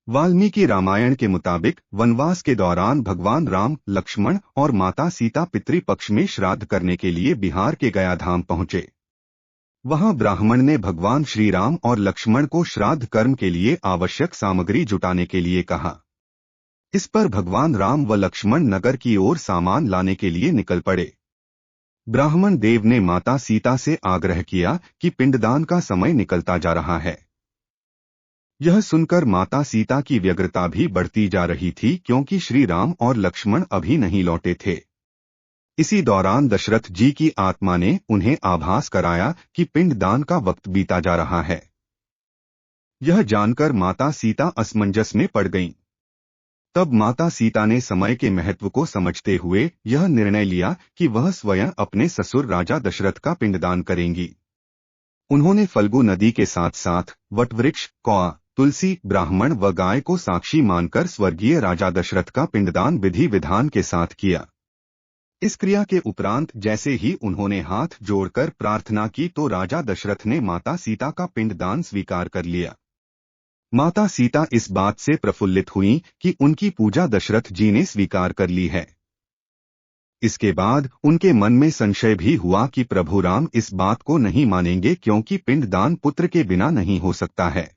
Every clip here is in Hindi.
वाल्मीकि रामायण के मुताबिक वनवास के दौरान भगवान राम, लक्ष्मण और माता सीता पितृपक्ष में श्राद्ध करने के लिए बिहार के गया धाम पहुंचे। वहां ब्राह्मण ने भगवान श्री राम और लक्ष्मण को श्राद्ध कर्म के लिए आवश्यक सामग्री जुटाने के लिए कहा। इस पर भगवान राम व लक्ष्मण नगर की ओर सामान लाने के लिए निकल पड़े। ब्राह्मण देव ने माता सीता से आग्रह किया कि पिंडदान का समय निकलता जा रहा है। यह सुनकर माता सीता की व्यग्रता भी बढ़ती जा रही थी, क्योंकि श्री राम और लक्ष्मण अभी नहीं लौटे थे। इसी दौरान दशरथ जी की आत्मा ने उन्हें आभास कराया कि पिंडदान का वक्त बीता जा रहा है। यह जानकर माता सीता असमंजस में पड़ गईं। तब माता सीता ने समय के महत्व को समझते हुए यह निर्णय लिया कि वह स्वयं अपने ससुर राजा दशरथ का पिंडदान करेंगी। उन्होंने फल्गु नदी के साथ साथ वटवृक्ष, कौआ, तुलसी, ब्राह्मण व गाय को साक्षी मानकर स्वर्गीय राजा दशरथ का पिंडदान विधि विधान के साथ किया। इस क्रिया के उपरांत जैसे ही उन्होंने हाथ जोड़कर प्रार्थना की तो राजा दशरथ ने माता सीता का पिंडदान स्वीकार कर लिया। माता सीता इस बात से प्रफुल्लित हुईं कि उनकी पूजा दशरथ जी ने स्वीकार कर ली है। इसके बाद उनके मन में संशय भी हुआ कि प्रभु राम इस बात को नहीं मानेंगे, क्योंकि पिंडदान पुत्र के बिना नहीं हो सकता है।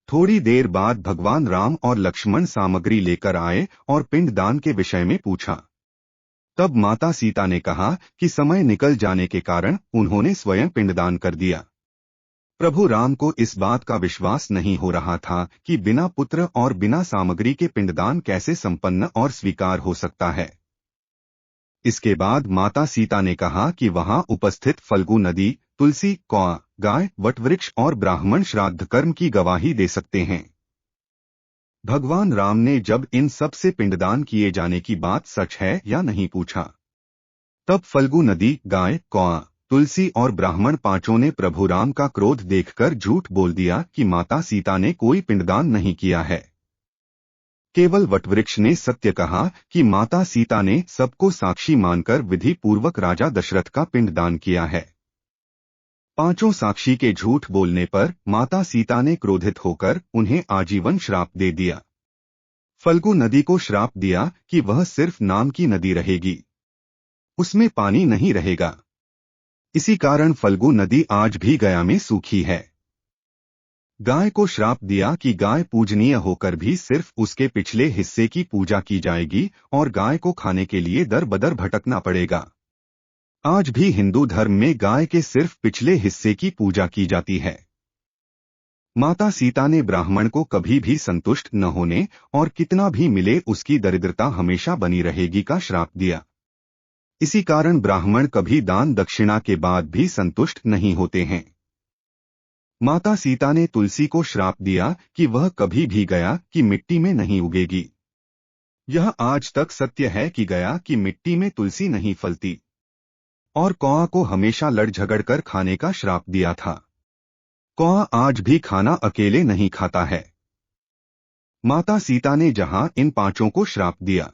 थोड़ी देर बाद भगवान राम और लक्ष्मण सामग्री लेकर आए और पिंडदान के विषय में पूछा। तब माता सीता ने कहा कि समय निकल जाने के कारण उन्होंने स्वयं पिंडदान कर दिया। प्रभु राम को इस बात का विश्वास नहीं हो रहा था कि बिना पुत्र और बिना सामग्री के पिंडदान कैसे संपन्न और स्वीकार हो सकता है। इसके बाद माता सीता ने कहा कि वहां उपस्थित फल्गु नदी, तुलसी, कौआ, गाय, वटवृक्ष और ब्राह्मण श्राद्ध कर्म की गवाही दे सकते हैं। भगवान राम ने जब इन सब से पिंडदान किए जाने की बात सच है या नहीं पूछा, तब फल्गु नदी, गाय, कौआ, तुलसी और ब्राह्मण पांचों ने प्रभु राम का क्रोध देखकर झूठ बोल दिया कि माता सीता ने कोई पिंडदान नहीं किया है। केवल वटवृक्ष ने सत्य कहा कि माता सीता ने सबको साक्षी मानकर विधि पूर्वक राजा दशरथ का पिंडदान किया है। पांचों साक्षी के झूठ बोलने पर माता सीता ने क्रोधित होकर उन्हें आजीवन श्राप दे दिया। फल्गु नदी को श्राप दिया कि वह सिर्फ नाम की नदी रहेगी, उसमें पानी नहीं रहेगा। इसी कारण फल्गु नदी आज भी गया में सूखी है। गाय को श्राप दिया कि गाय पूजनीय होकर भी सिर्फ उसके पिछले हिस्से की पूजा की जाएगी और गाय को खाने के लिए दर बदर भटकना पड़ेगा। आज भी हिंदू धर्म में गाय के सिर्फ पिछले हिस्से की पूजा की जाती है। माता सीता ने ब्राह्मण को कभी भी संतुष्ट न होने और कितना भी मिले उसकी दरिद्रता हमेशा बनी रहेगी का श्राप दिया। इसी कारण ब्राह्मण कभी दान दक्षिणा के बाद भी संतुष्ट नहीं होते हैं। माता सीता ने तुलसी को श्राप दिया कि वह कभी भी गया की मिट्टी में नहीं उगेगी। यह आज तक सत्य है कि गया की मिट्टी में तुलसी नहीं फलती। और कौआ को हमेशा लड़ झगड़ कर खाने का श्राप दिया था। कौआ आज भी खाना अकेले नहीं खाता है। माता सीता ने जहां इन पांचों को श्राप दिया,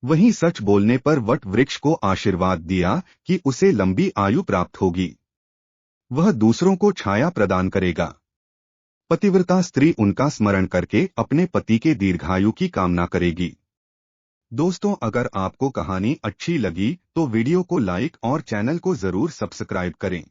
वहीं सच बोलने पर वट वृक्ष को आशीर्वाद दिया कि उसे लंबी आयु प्राप्त होगी, वह दूसरों को छाया प्रदान करेगा। पतिव्रता स्त्री उनका स्मरण करके अपने पति के दीर्घायु की कामना करेगी। दोस्तों, अगर आपको कहानी अच्छी लगी तो वीडियो को लाइक और चैनल को जरूर सब्सक्राइब करें।